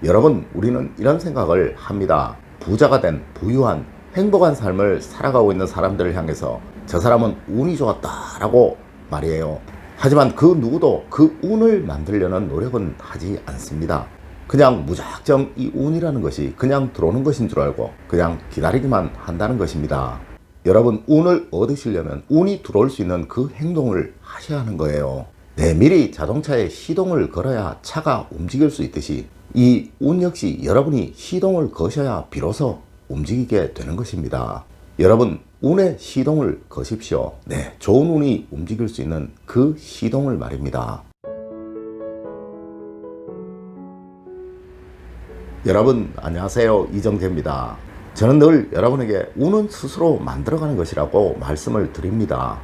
여러분, 우리는 이런 생각을 합니다. 부자가 된 부유한 행복한 삶을 살아가고 있는 사람들을 향해서 저 사람은 운이 좋았다라고 말이에요. 하지만 그 누구도 그 운을 만들려는 노력은 하지 않습니다. 그냥 무작정 이 운이라는 것이 그냥 들어오는 것인 줄 알고 그냥 기다리기만 한다는 것입니다. 여러분, 운을 얻으시려면 운이 들어올 수 있는 그 행동을 하셔야 하는 거예요. 미리 자동차에 시동을 걸어야 차가 움직일 수 있듯이 이 운 역시 여러분이 시동을 거셔야 비로소 움직이게 되는 것입니다. 여러분, 운의 시동을 거십시오. 좋은 운이 움직일 수 있는 그 시동을 말입니다. 여러분, 안녕하세요. 이정재입니다. 저는 늘 여러분에게 운은 스스로 만들어가는 것이라고 말씀을 드립니다.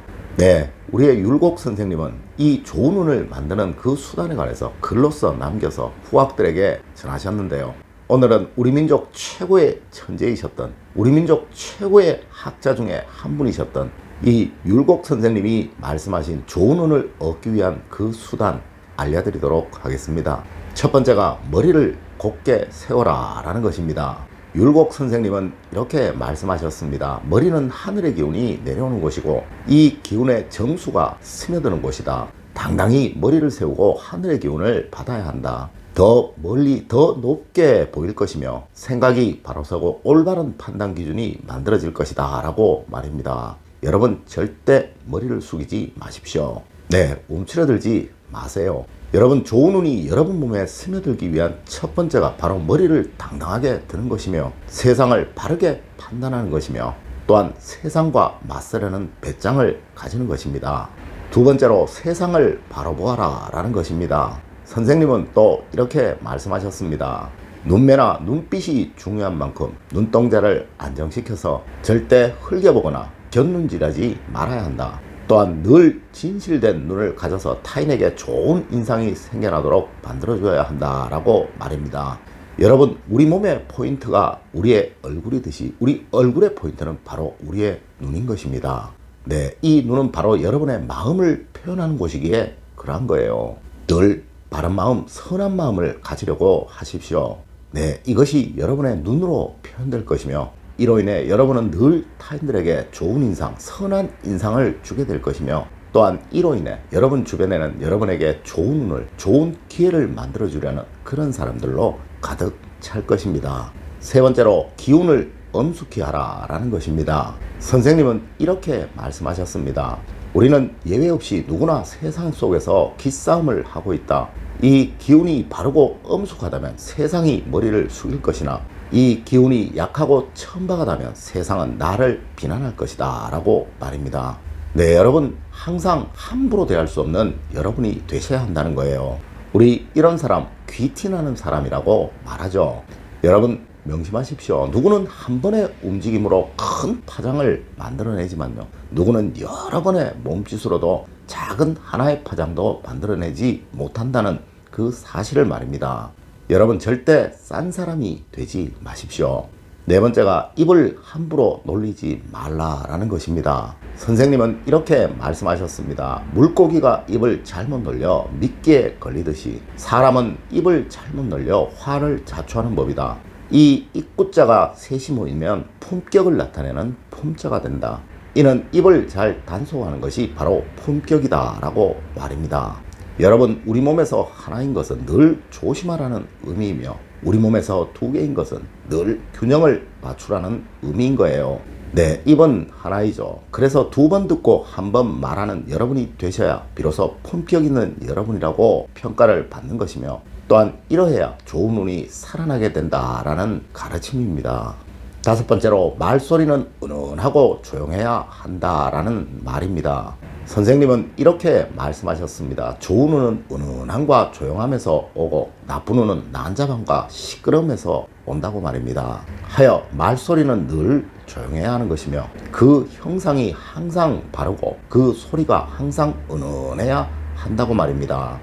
우리의 율곡 선생님은 이 좋은 운을 만드는 그 수단에 관해서 글로써 남겨서 후학들에게 전하셨는데요. 오늘은 우리 민족 최고의 천재이셨던, 우리 민족 최고의 학자 중에 한 분이셨던 이 율곡 선생님이 말씀하신 좋은 운을 얻기 위한 그 수단 알려드리도록 하겠습니다. 첫 번째가 머리를 곧게 세워라 라는 것입니다. 율곡 선생님은 이렇게 말씀하셨습니다. 머리는 하늘의 기운이 내려오는 곳이고 이 기운의 정수가 스며드는 곳이다. 당당히 머리를 세우고 하늘의 기운을 받아야 한다. 더 멀리 더 높게 보일 것이며 생각이 바로 서고 올바른 판단 기준이 만들어질 것이다 라고 말입니다. 여러분, 절대 머리를 숙이지 마십시오. 움츠러들지 마세요. 여러분, 좋은 운이 여러분 몸에 스며들기 위한 첫 번째가 바로 머리를 당당하게 드는 것이며 세상을 바르게 판단하는 것이며 또한 세상과 맞서려는 배짱을 가지는 것입니다. 두 번째로 세상을 바로 보아라 라는 것입니다. 선생님은 또 이렇게 말씀하셨습니다. 눈매나 눈빛이 중요한 만큼 눈동자를 안정시켜서 절대 흘겨보거나 곁눈질하지 말아야 한다. 또한 늘 진실된 눈을 가져서 타인에게 좋은 인상이 생겨나도록 만들어줘야 한다라고 말입니다. 여러분, 우리 몸의 포인트가 우리의 얼굴이듯이 우리 얼굴의 포인트는 바로 우리의 눈인 것입니다. 이 눈은 바로 여러분의 마음을 표현하는 곳이기에 그러한 거예요. 늘 바른 마음, 선한 마음을 가지려고 하십시오. 이것이 여러분의 눈으로 표현될 것이며 이로 인해 여러분은 늘 타인들에게 좋은 인상, 선한 인상을 주게 될 것이며 또한 이로 인해 여러분 주변에는 여러분에게 좋은 운을, 좋은 기회를 만들어주려는 그런 사람들로 가득 찰 것입니다. 세 번째로 기운을 엄숙히 하라 라는 것입니다. 선생님은 이렇게 말씀하셨습니다. 우리는 예외 없이 누구나 세상 속에서 기싸움을 하고 있다. 이 기운이 바르고 엄숙하다면 세상이 머리를 숙일 것이나 이 기운이 약하고 천박하다면 세상은 나를 비난할 것이다 라고 말입니다. 여러분, 항상 함부로 대할 수 없는 여러분이 되셔야 한다는 거예요. 우리 이런 사람 귀티나는 사람이라고 말하죠. 여러분, 명심하십시오. 누구는 한 번의 움직임으로 큰 파장을 만들어내지만요, 누구는 여러 번의 몸짓으로도 작은 하나의 파장도 만들어내지 못한다는 그 사실을 말입니다. 여러분, 절대 싼 사람이 되지 마십시오. 네 번째가 입을 함부로 놀리지 말라라는 것입니다. 선생님은 이렇게 말씀하셨습니다. 물고기가 입을 잘못 놀려 미끼에 걸리듯이 사람은 입을 잘못 놀려 화를 자초하는 법이다. 이 입구자가 셋이 모이면 품격을 나타내는 품자가 된다. 이는 입을 잘 단속하는 것이 바로 품격이다 라고 말입니다. 여러분, 우리 몸에서 하나인 것은 늘 조심하라는 의미이며 우리 몸에서 두 개인 것은 늘 균형을 맞추라는 의미인 거예요. 입은 하나이죠. 그래서 두 번 듣고 한 번 말하는 여러분이 되셔야 비로소 품격 있는 여러분이라고 평가를 받는 것이며 또한 이러해야 좋은 운이 살아나게 된다라는 가르침입니다. 다섯 번째로 말소리는 은은하고 조용해야 한다라는 말입니다. 선생님은 이렇게 말씀하셨습니다. 좋은 운은 은은함과 조용함에서 오고 나쁜 운은 난잡함과 시끄러움에서 온다고 말입니다. 하여 말소리는 늘 조용해야 하는 것이며 그 형상이 항상 바르고 그 소리가 항상 은은해야 한다고 말입니다.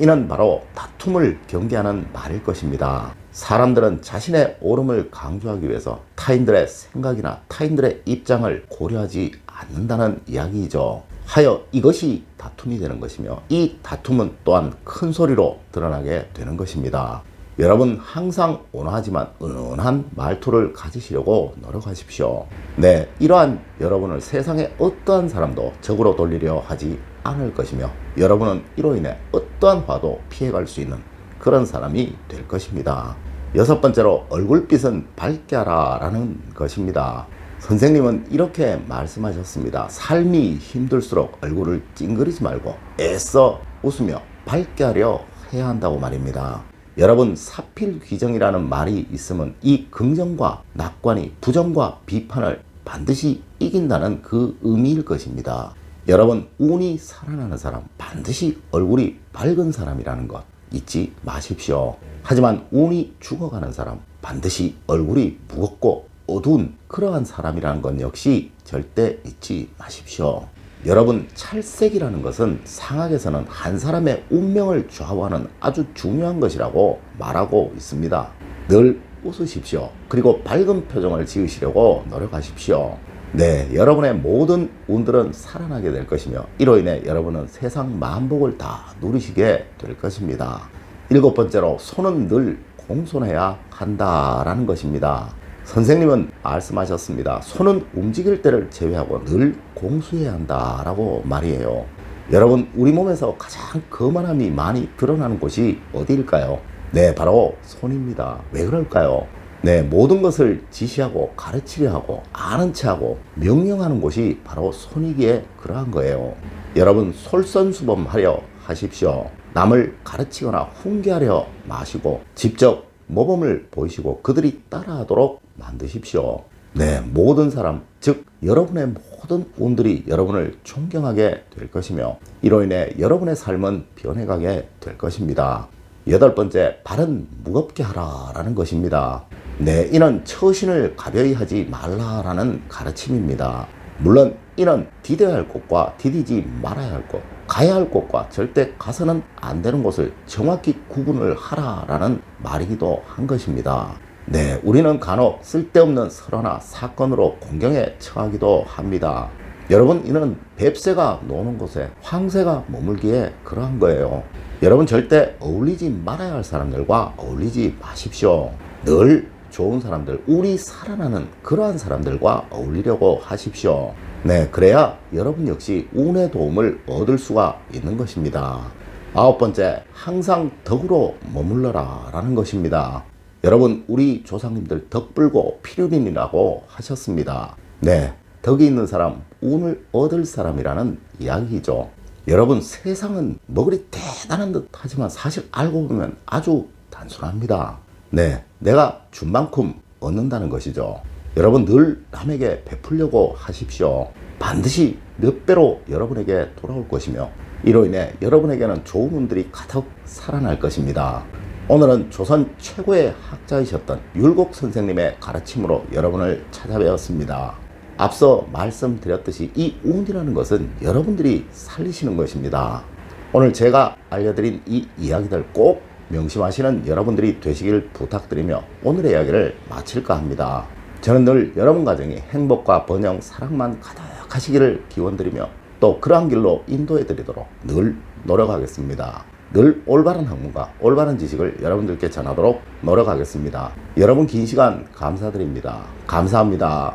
이는 바로 다툼을 경계하는 말일 것입니다. 사람들은 자신의 옳음을 강조하기 위해서 타인들의 생각이나 타인들의 입장을 고려하지 않는다는 이야기이죠. 하여 이것이 다툼이 되는 것이며 이 다툼은 또한 큰 소리로 드러나게 되는 것입니다. 여러분 항상 온화하지만 은은한 말투를 가지시려고 노력하십시오. 네, 이러한 여러분을 세상의 어떠한 사람도 적으로 돌리려 하지 않을 것이며 여러분은 이로 인해 어떠한 화도 피해갈 수 있는 그런 사람이 될 것입니다. 여섯 번째로 얼굴빛은 밝게 하라 라는 것입니다. 선생님은 이렇게 말씀하셨습니다. 삶이 힘들수록 얼굴을 찡그리지 말고 애써 웃으며 밝게 하려 해야 한다고 말입니다. 여러분, 사필귀정이라는 말이 있으면 이 긍정과 낙관이 부정과 비판을 반드시 이긴다는 그 의미일 것입니다. 여러분, 운이 살아나는 사람, 반드시 얼굴이 밝은 사람이라는 것 잊지 마십시오. 하지만 운이 죽어가는 사람, 반드시 얼굴이 무겁고 어두운 그러한 사람이라는 것 역시 절대 잊지 마십시오. 여러분, 찰색이라는 것은 상학에서는 한 사람의 운명을 좌우하는 아주 중요한 것이라고 말하고 있습니다. 늘 웃으십시오. 그리고 밝은 표정을 지으시려고 노력하십시오. 네, 여러분의 모든 운들은 살아나게 될 것이며 이로 인해 여러분은 세상 만복을 다 누리시게 될 것입니다. 일곱 번째로, 손은 늘 공손해야 한다라는 것입니다. 선생님은 말씀하셨습니다. 손은 움직일 때를 제외하고 늘 공수해야 한다라고 말이에요. 여러분, 우리 몸에서 가장 거만함이 많이 드러나는 곳이 어디일까요? 네, 바로 손입니다. 왜 그럴까요? 네, 모든 것을 지시하고 가르치려 하고 아는 체하고 명령하는 곳이 바로 손이기에 그러한 거예요. 여러분, 솔선수범하려 하십시오. 남을 가르치거나 훈계하려 마시고 직접 모범을 보이시고 그들이 따라하도록 만드십시오. 네, 모든 사람, 즉 여러분의 모든 운들이 여러분을 존경하게 될 것이며 이로 인해 여러분의 삶은 변해가게 될 것입니다. 여덟 번째, 발은 무겁게 하라라는 것입니다. 네, 이는 처신을 가벼이 하지 말라라는 가르침입니다. 물론 이는 디뎌야 할 곳과 디디지 말아야 할 곳, 가야 할 곳과 절대 가서는 안 되는 곳을 정확히 구분을 하라라는 말이기도 한 것입니다. 네, 우리는 간혹 쓸데없는 설화나 사건으로 공경에 처하기도 합니다. 여러분, 이는 뱁새가 노는 곳에 황새가 머물기에 그러한 거예요. 여러분, 절대 어울리지 말아야 할 사람들과 어울리지 마십시오. 늘 좋은 사람들, 운이 살아나는 그러한 사람들과 어울리려고 하십시오. 네, 그래야 여러분 역시 운의 도움을 얻을 수가 있는 것입니다. 아홉 번째, 항상 덕으로 머물러라 라는 것입니다. 여러분, 우리 조상님들 덕불고 필요린이라고 하셨습니다. 네, 덕이 있는 사람, 운을 얻을 사람이라는 이야기죠. 여러분, 세상은 머글이 대단한 듯 하지만 사실 알고 보면 아주 단순합니다. 네, 내가 준 만큼 얻는다는 것이죠. 여러분, 늘 남에게 베풀려고 하십시오. 반드시 몇 배로 여러분에게 돌아올 것이며 이로 인해 여러분에게는 좋은 운들이 가득 살아날 것입니다. 오늘은 조선 최고의 학자이셨던 율곡 선생님의 가르침으로 여러분을 찾아뵈었습니다. 앞서 말씀드렸듯이 이 운이라는 것은 여러분들이 살리시는 것입니다. 오늘 제가 알려드린 이 이야기들 꼭 명심하시는 여러분들이 되시길 부탁드리며 오늘의 이야기를 마칠까 합니다. 저는 늘 여러분 가정이 행복과 번영, 사랑만 가득하시기를 기원드리며 또 그러한 길로 인도해 드리도록 늘 노력하겠습니다. 늘 올바른 학문과 올바른 지식을 여러분들께 전하도록 노력하겠습니다. 여러분 긴 시간 감사드립니다. 감사합니다.